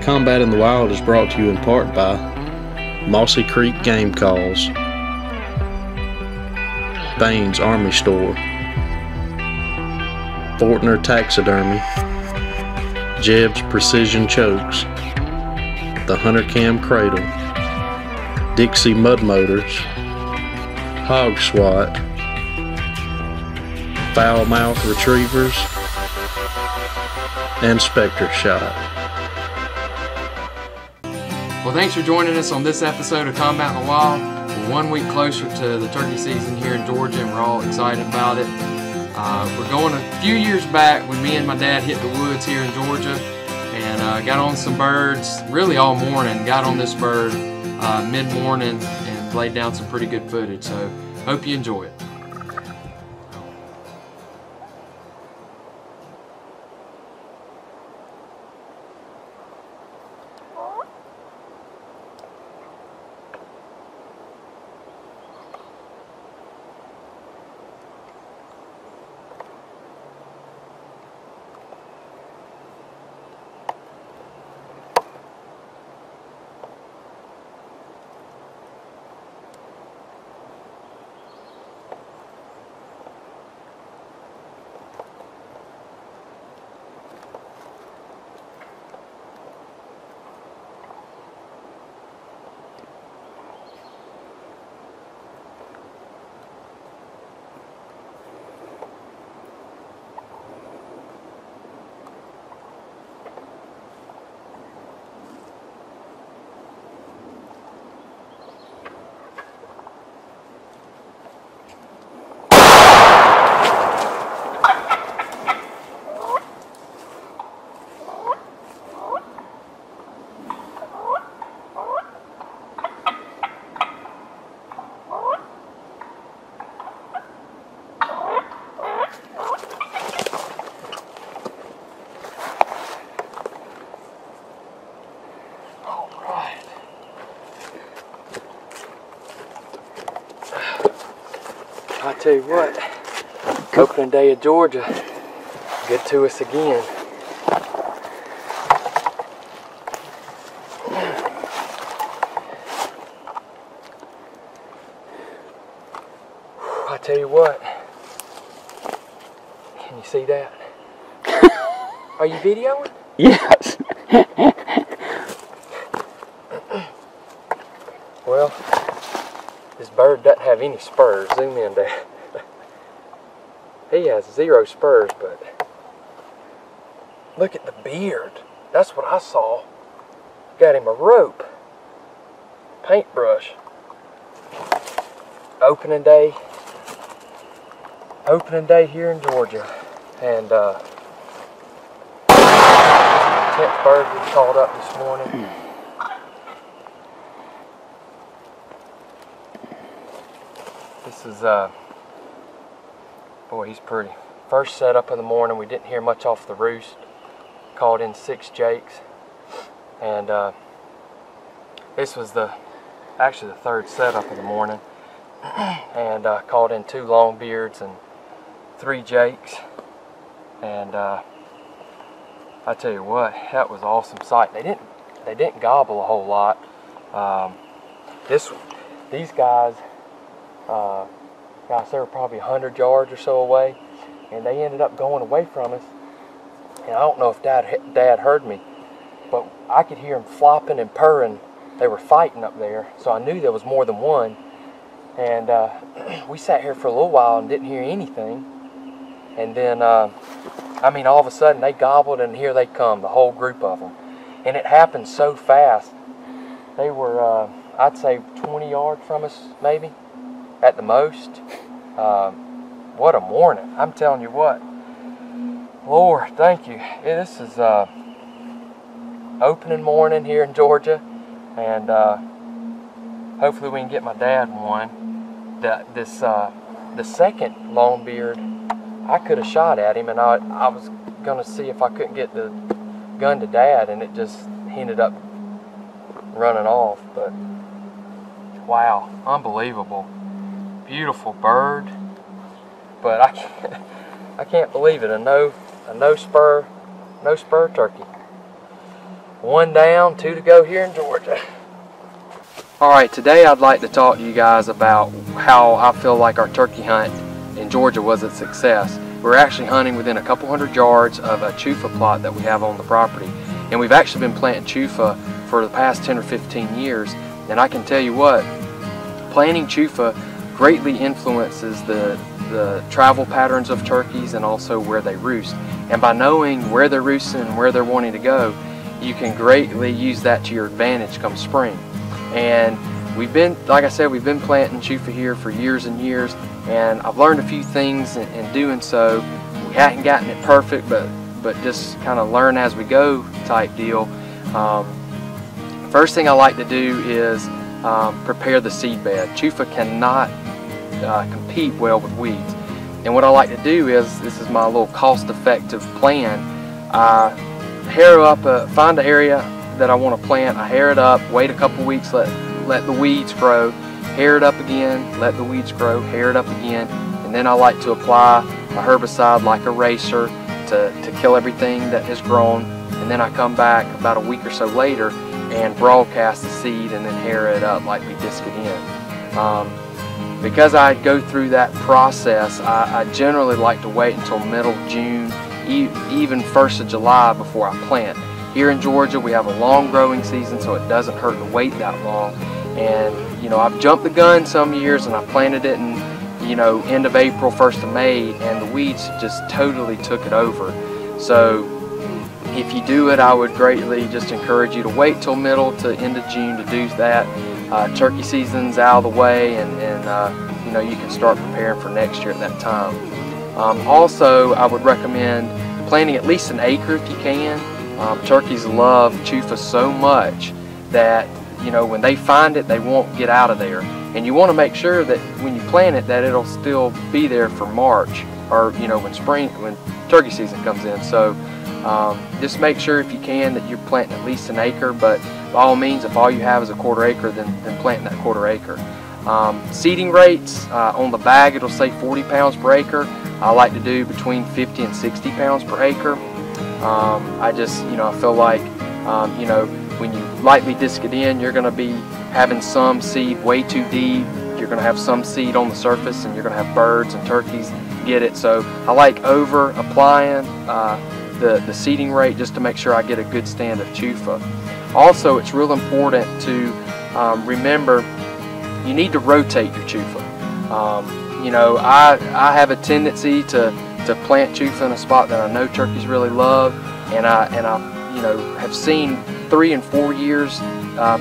Combat in the Wild is brought to you in part by Mossy Creek Game Calls, Baines Army Store, Fortner Taxidermy, Jeb's Precision Chokes, the Hunter Cam Cradle, Dixie Mud Motors, Hog SWAT, Foul Mouth Retrievers, and Spectre Shot. Well, thanks for joining us on this episode of Combat in the Wild. We're 1 week closer to the turkey season here in Georgia, and we're all excited about it. We're going a few years back when me and my dad hit the woods here in Georgia and got on some birds, really all morning. Got on this bird mid-morning and laid down some pretty good footage, so hope you enjoy it. I tell you what, opening day of Georgia, good to us again. I tell you what, can you see that? Are you videoing? Yes. Well, this bird doesn't have any spurs. Zoom in there. He has 0 spurs, but look at the beard. That's what I saw. Got him a rope. Paintbrush. Opening day here in Georgia. And 10th bird we called up this morning. This is, boy, he's pretty. First setup of the morning, we didn't hear much off the roost. Called in 6 jakes. And this was actually the 3rd setup of the morning. And called in 2 longbeards and 3 jakes. And I tell you what, that was an awesome sight. They didn't gobble a whole lot. These guys, gosh, they were probably 100 yards or so away, and they ended up going away from us. And I don't know if Dad heard me, but I could hear them flopping and purring. They were fighting up there, so I knew there was more than one. And we sat here for a little while and didn't hear anything. And then, I mean, all of a sudden they gobbled, and here they come, the whole group of them. And it happened so fast. They were, I'd say, 20 yards from us, maybe, at the most. What a morning. I'm telling you what. Lord, thank you. This is opening morning here in Georgia, and hopefully we can get my dad one. The second longbeard, I could have shot at him, and I was going to see if I couldn't get the gun to Dad, and it just ended up running off. But wow, unbelievable. Beautiful bird, but I can't believe it. A no spur turkey. 1 down, 2 to go here in Georgia. Alright, today I'd like to talk to you guys about how I feel like our turkey hunt in Georgia was a success. We're actually hunting within a couple hundred yards of a chufa plot that we have on the property. And we've actually been planting chufa for the past 10 or 15 years. And I can tell you what, planting chufa greatly influences the travel patterns of turkeys and also where they roost. And by knowing where they're roosting and where they're wanting to go, you can greatly use that to your advantage come spring. And we've been, like I said, we've been planting chufa here for years and years, and I've learned a few things in doing so. We hadn't gotten it perfect, but just kind of learn as we go type deal. First thing I like to do is prepare the seed bed. Chufa cannot compete well with weeds. And what I like to do is, this is my little cost-effective plan, I harrow up, find an area that I want to plant, I harrow it up, wait a couple weeks, let the weeds grow, harrow it up again, let the weeds grow, harrow it up again, and then I like to apply a herbicide like a racer to kill everything that has grown, and then I come back about a week or so later and broadcast the seed and then harrow it up like we disc it in. Because I go through that process, I generally like to wait until middle June, even 1st of July before I plant. Here in Georgia we have a long growing season, so it doesn't hurt to wait that long. And you know, I've jumped the gun some years and I planted it in, you know, end of April, 1st of May, and the weeds just totally took it over. So if you do it, I would greatly just encourage you to wait till middle to end of June to do that. Turkey season's out of the way, and you know, you can start preparing for next year at that time. Also, I would recommend planting at least an acre if you can. Turkeys love chufa so much that, you know, when they find it, they won't get out of there. And you want to make sure that when you plant it, that it'll still be there for March, or you know, when turkey season comes in. So just make sure if you can that you're planting at least an acre, but by all means, if all you have is a 1/4 acre, then planting that 1/4 acre. Seeding rates, on the bag it'll say 40 pounds per acre. I like to do between 50 and 60 pounds per acre. I just, you know, I feel like, you know, when you lightly disc it in, you're going to be having some seed way too deep. You're going to have some seed on the surface, and you're going to have birds and turkeys get it. So I like over applying the seeding rate just to make sure I get a good stand of chufa. Also, it's real important to remember you need to rotate your chufa. You know, I have a tendency to plant chufa in a spot that I know turkeys really love, and I you know, have seen 3 and 4 years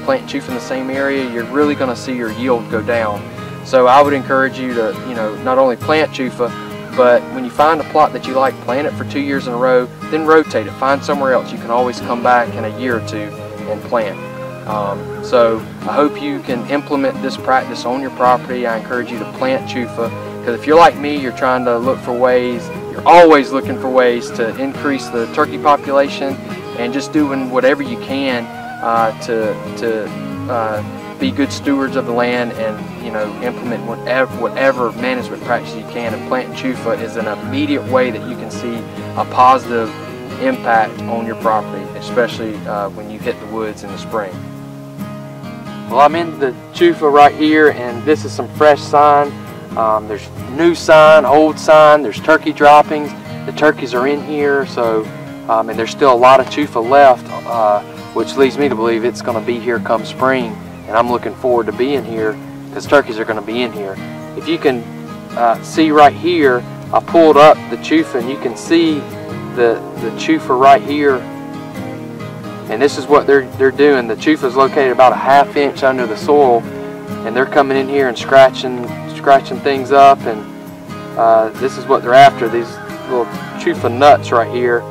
planting chufa in the same area, you're really going to see your yield go down. So I would encourage you to, you know, not only plant chufa, but when you find a plot that you like, plant it for 2 years in a row, then rotate it. Find somewhere else. You can always come back in a year or two and plant. So I hope you can implement this practice on your property. I encourage you to plant chufa, because if you're like me, you're trying to look for ways, you're always looking for ways to increase the turkey population, and just doing whatever you can to be good stewards of the land, and you know, implement whatever management practice you can. And planting chufa is an immediate way that you can see a positive impact on your property, especially when you hit the woods in the spring. Well, I'm in the chufa right here, and this is some fresh sign. There's new sign, old sign, there's turkey droppings. The turkeys are in here, so and there's still a lot of chufa left, which leads me to believe it's going to be here come spring, and I'm looking forward to being here because turkeys are going to be in here. If you can see right here, I pulled up the chufa, and you can see the chufa right here, and this is what they're doing. The chufa is located about a ½ inch under the soil, and they're coming in here and scratching things up, and this is what they're after, these little chufa nuts right here.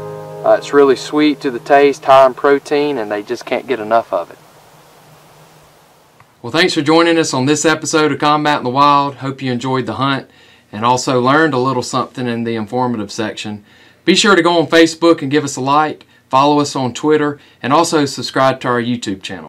It's really sweet to the taste, high in protein, and they just can't get enough of it. Well, thanks for joining us on this episode of Combat in the Wild. Hope you enjoyed the hunt and also learned a little something in the informative section. Be sure to go on Facebook and give us a like, follow us on Twitter, and also subscribe to our YouTube channel.